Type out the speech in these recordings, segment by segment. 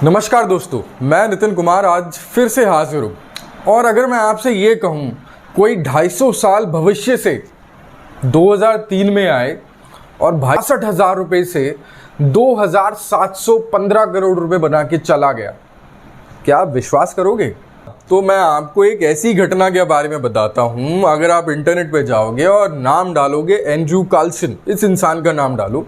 नमस्कार दोस्तों, मैं नितिन कुमार आज फिर से हाजिर हूँ। और अगर मैं आपसे ये कहूँ कोई 250 साल भविष्य से 2003 में आए और 62,000 रुपये से 2,715 करोड़ रुपए बना के चला गया, क्या आप विश्वास करोगे? तो मैं आपको एक ऐसी घटना के बारे में बताता हूँ। अगर आप इंटरनेट पे जाओगे और नाम डालोगे एंड्रू कार्लसन, इस इंसान का नाम डालो,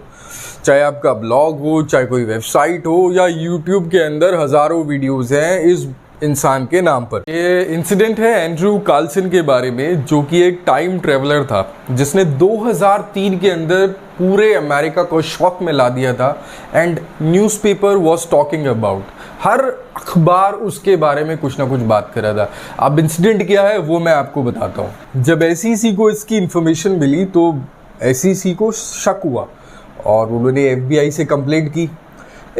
चाहे आपका ब्लॉग हो, चाहे कोई वेबसाइट हो या यूट्यूब के अंदर हज़ारों वीडियोस हैं इस इंसान के नाम पर। ये इंसिडेंट है एंड्रू कार्लसन के बारे में, जो कि एक टाइम ट्रेवलर था जिसने 2003 के अंदर पूरे अमेरिका को शॉक में ला दिया था। And newspaper was talking about, हर अखबार उसके बारे में कुछ ना कुछ बात कर रहा था। अब इंसिडेंट क्या है वो मैं आपको बताता हूँ। जब SEC को इसकी इन्फॉर्मेशन मिली तो SEC को शक हुआ और उन्होंने FBI से कंप्लेंट की।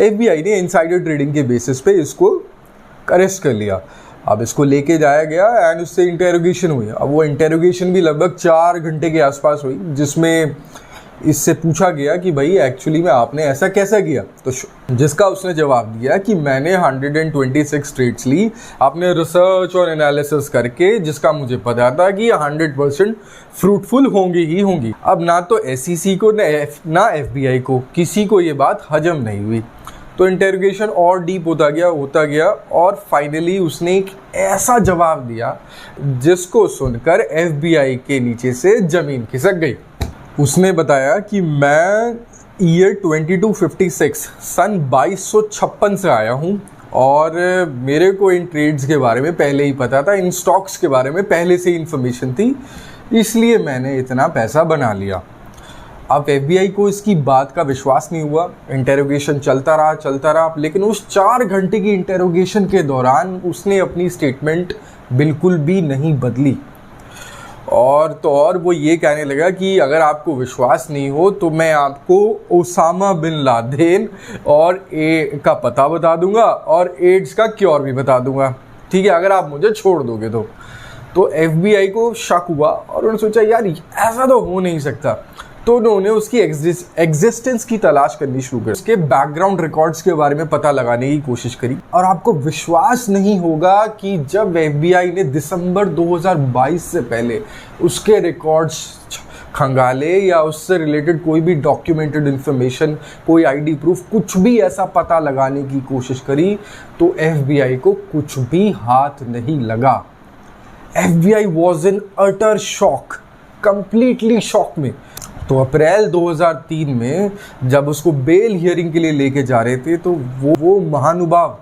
FBI ने इनसाइडर ट्रेडिंग के बेसिस पे इसको अरेस्ट कर लिया। अब इसको लेके जाया गया एंड उससे इंटेरोगेशन हुई। अब वो इंटेरोगेशन भी लगभग 4 घंटे के आसपास हुई, जिसमें इससे पूछा गया कि भाई एक्चुअली में आपने ऐसा कैसा किया। तो जिसका उसने जवाब दिया कि मैंने 126 ट्रेड्स ली, आपने रिसर्च और एनालिसिस करके, जिसका मुझे पता था कि 100% फ्रूटफुल होंगी ही होंगी। अब ना तो SEC को ना FBI को किसी को ये बात हजम नहीं हुई। तो इंटेरोगेशन और डीप होता गया और फाइनली उसने एक ऐसा जवाब दिया जिसको सुनकर FBI के नीचे से ज़मीन खिसक गई। उसने बताया कि मैं ईयर 2256 सन 2256 से आया हूँ और मेरे को इन ट्रेड्स के बारे में पहले ही पता था, इन स्टॉक्स के बारे में पहले से इन्फॉर्मेशन थी, इसलिए मैंने इतना पैसा बना लिया। अब FBI को इसकी बात का विश्वास नहीं हुआ। इंटेरोगेशन चलता रहा, लेकिन उस 4 घंटे की इंटेरोगेशन के दौरान उसने अपनी स्टेटमेंट बिल्कुल भी नहीं बदली। और वो ये कहने लगा कि अगर आपको विश्वास नहीं हो तो मैं आपको ओसामा बिन लादेन और का पता बता दूंगा और एड्स का क्योर भी बता दूंगा, ठीक है, अगर आप मुझे छोड़ दोगे तो FBI को शक हुआ और उन्होंने सोचा यार ऐसा तो हो नहीं सकता। तो उन्होंने उसकी एग्जिस्टेंस की तलाश करनी शुरू कर, उसके बैकग्राउंड रिकॉर्ड्स के बारे में पता लगाने की कोशिश करी। और आपको विश्वास नहीं होगा कि जब FBI ने दिसंबर 2022 से पहले उसके रिकॉर्ड्स खंगाले या उससे रिलेटेड कोई भी डॉक्यूमेंटेड इंफॉर्मेशन, कोई ID प्रूफ, कुछ भी ऐसा पता लगाने की कोशिश करी तो FBI को कुछ भी हाथ नहीं लगा। FBI was in utter shock, completely shock में। तो अप्रैल 2003 में जब उसको बेल हियरिंग के लिए लेके जा रहे थे तो वो महानुभाव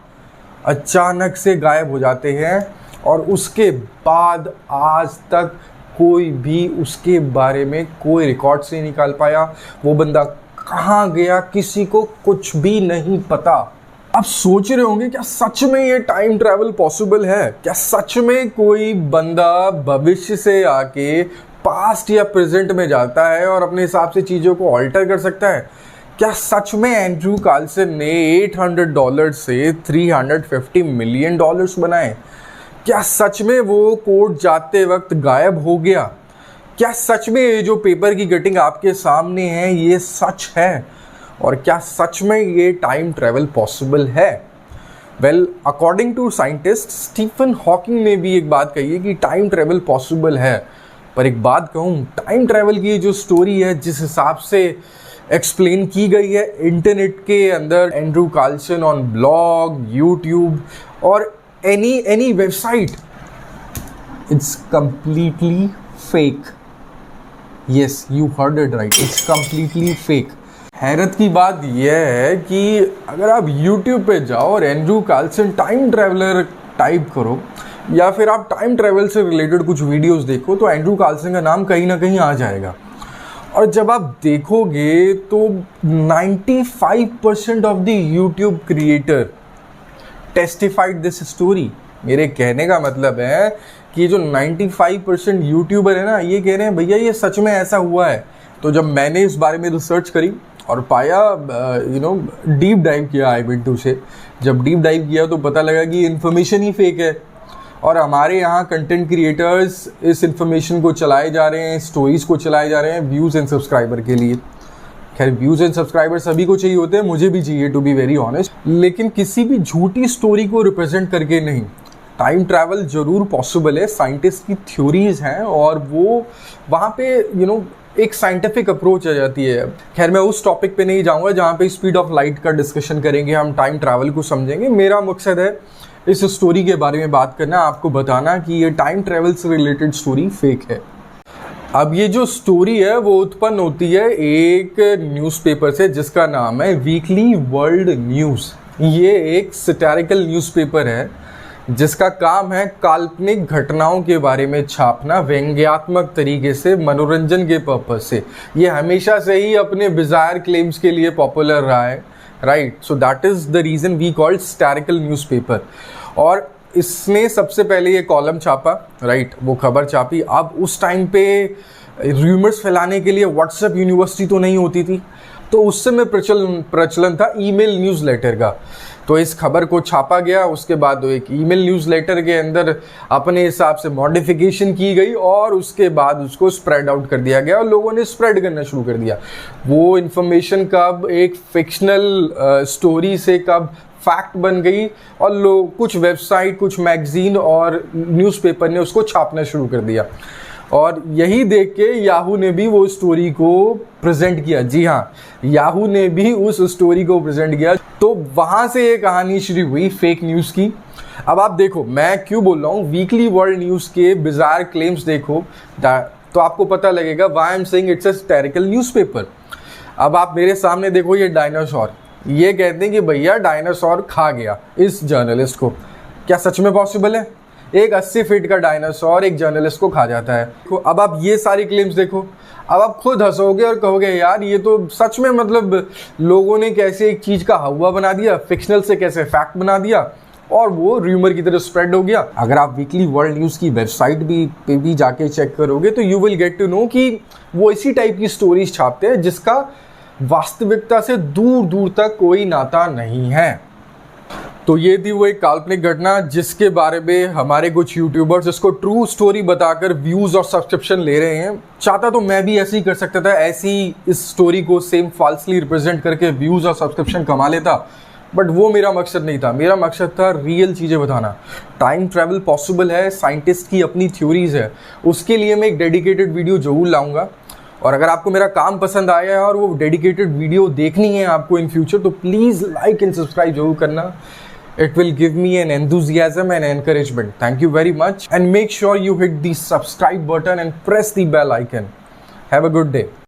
अचानक से गायब हो जाते हैं और उसके बाद आज तक कोई भी उसके बारे में कोई रिकॉर्ड्स नहीं निकाल पाया। वो बंदा कहाँ गया किसी को कुछ भी नहीं पता। आप सोच रहे होंगे क्या सच में ये टाइम ट्रैवल पॉसिबल है? क्या सच में कोई बंदा भविष्य से आके पास्ट या प्रेजेंट में जाता है और अपने हिसाब से चीज़ों को ऑल्टर कर सकता है? क्या सच में एंड्रू कार्लसन ने $800 से $350 मिलियन बनाए? क्या सच में वो कोर्ट जाते वक्त गायब हो गया? क्या सच में ये जो पेपर की कटिंग आपके सामने है ये सच है? और क्या सच में ये टाइम ट्रैवल पॉसिबल है? Well, according to scientist Stephen Hawking ने भी एक बात कही है कि टाइम ट्रैवल पॉसिबल है। पर एक बात कहूँ, टाइम ट्रैवल की जो स्टोरी है जिस हिसाब से एक्सप्लेन की गई है इंटरनेट के अंदर, Andrew Carlson on blog, YouTube और any website, it's completely fake. Yes, you heard it right, it's completely fake. हैरत की बात यह है कि अगर आप यूट्यूब पे जाओ और Andrew Carlson time traveller type करो या फिर आप टाइम ट्रैवल से रिलेटेड कुछ वीडियोस देखो तो एंड्रू कार्लसन का नाम कहीं ना कहीं आ जाएगा। और जब आप देखोगे तो 95% of the YouTube creator testified this story. मेरे कहने का मतलब है कि जो 95% यूट्यूबर है ना, ये कह रहे हैं भैया ये सच में ऐसा हुआ है। तो जब मैंने इस बारे में रिसर्च करी और पाया, डीप डाइव किया I-2 से, जब डीप डाइव किया तो पता लगा कि इन्फॉर्मेशन ही फेक है। और हमारे यहाँ कंटेंट क्रिएटर्स इस इन्फॉर्मेशन को चलाए जा रहे हैं, स्टोरीज को चलाए जा रहे हैं व्यूज़ एंड सब्सक्राइबर के लिए। खैर व्यूज एंड सब्सक्राइबर सभी को चाहिए होते हैं, मुझे भी चाहिए टू बी वेरी ऑनेस्ट, लेकिन किसी भी झूठी स्टोरी को रिप्रेजेंट करके नहीं। टाइम ट्रैवल जरूर पॉसिबल है, साइंटिस्ट की थ्योरीज हैं और वो वहाँ पे एक साइंटिफिक अप्रोच आ जाती है। खैर मैं उस टॉपिक पे नहीं जाऊँगा जहाँ पे स्पीड ऑफ लाइट का डिस्कशन करेंगे, हम टाइम ट्रैवल को समझेंगे। मेरा मकसद है इस स्टोरी के बारे में बात करना, आपको बताना कि ये टाइम ट्रैवल से रिलेटेड स्टोरी फेक है। अब ये जो स्टोरी है वो उत्पन्न होती है एक न्यूज़पेपर से जिसका नाम है वीकली वर्ल्ड न्यूज़। ये एक सैटिरिकल न्यूज़पेपर है जिसका काम है काल्पनिक घटनाओं के बारे में छापना व्यंग्यात्मक तरीके से, मनोरंजन के पर्पज से। ये हमेशा से ही अपने बिजायर क्लेम्स के लिए पॉपुलर रहा है, right. So that is the reason we called satirical newspaper. और इसने सबसे पहले ये कॉलम छापा, राइट, वो खबर छापी। अब उस टाइम पे र्यूमर्स फैलाने के लिए व्हाट्सएप यूनिवर्सिटी तो नहीं होती थी, तो उस समय प्रचलन था ईमेल न्यूज़लेटर का। तो इस खबर को छापा गया, उसके बाद एक ईमेल न्यूज़लेटर के अंदर अपने हिसाब से मॉडिफिकेशन की गई और उसके बाद उसको स्प्रेड आउट कर दिया गया और लोगों ने स्प्रेड करना शुरू कर दिया। वो इन्फॉर्मेशन कब एक फिक्शनल स्टोरी से कब फैक्ट बन गई और लोग, कुछ वेबसाइट, कुछ मैगजीन और न्यूज़पेपर ने उसको छापना शुरू कर दिया। और यही देख के याहू ने भी वो स्टोरी को प्रेजेंट किया। जी हाँ, याहू ने भी उस स्टोरी को प्रेजेंट किया। तो वहाँ से ये कहानी शुरू हुई फेक न्यूज़ की। अब आप देखो मैं क्यों बोल रहा हूँ, वीकली वर्ल्ड न्यूज़ के बिजार क्लेम्स देखो तो आपको पता लगेगा why I am saying it's a satirical newspaper. अब आप मेरे सामने देखो ये डायनासोर, ये कहते हैं कि भैया डायनासोर खा गया इस जर्नलिस्ट को। क्या सच में पॉसिबल है? एक 80 फीट का डायनासोर एक जर्नलिस्ट को खा जाता है। अब आप ये सारी क्लेम्स देखो, अब आप खुद हंसोगे और कहोगे यार ये तो सच में, मतलब लोगों ने कैसे एक चीज़ का हवा बना दिया, फिक्शनल से कैसे फैक्ट बना दिया और वो र्यूमर की तरह स्प्रेड हो गया। अगर आप वीकली वर्ल्ड न्यूज़ की वेबसाइट पे भी जाके चेक करोगे तो you will get to know कि वो इसी टाइप की स्टोरीज छापते हैं जिसका वास्तविकता से दूर दूर तक कोई नाता नहीं है। तो ये थी वो एक काल्पनिक घटना जिसके बारे में हमारे कुछ यूट्यूबर्स इसको ट्रू स्टोरी बताकर व्यूज़ और सब्सक्रिप्शन ले रहे हैं। चाहता तो मैं भी ऐसे ही कर सकता था, ऐसी इस स्टोरी को सेम फॉल्सली रिप्रेजेंट करके व्यूज़ और सब्सक्रिप्शन कमा लेता, बट वो मेरा मकसद नहीं था। मेरा मकसद था रियल चीज़ें बताना। टाइम ट्रैवल पॉसिबल है, साइंटिस्ट की अपनी थ्योरीज है, उसके लिए मैं एक डेडिकेटेड वीडियो जरूर लाऊंगा। और अगर आपको मेरा काम पसंद आया है और वो डेडिकेटेड वीडियो देखनी है आपको इन फ्यूचर, तो प्लीज़ लाइक एंड सब्सक्राइब जरूर करना। It will give me an enthusiasm and encouragement. Thank you very much, and make sure you hit the subscribe button and press the bell icon. Have a good day.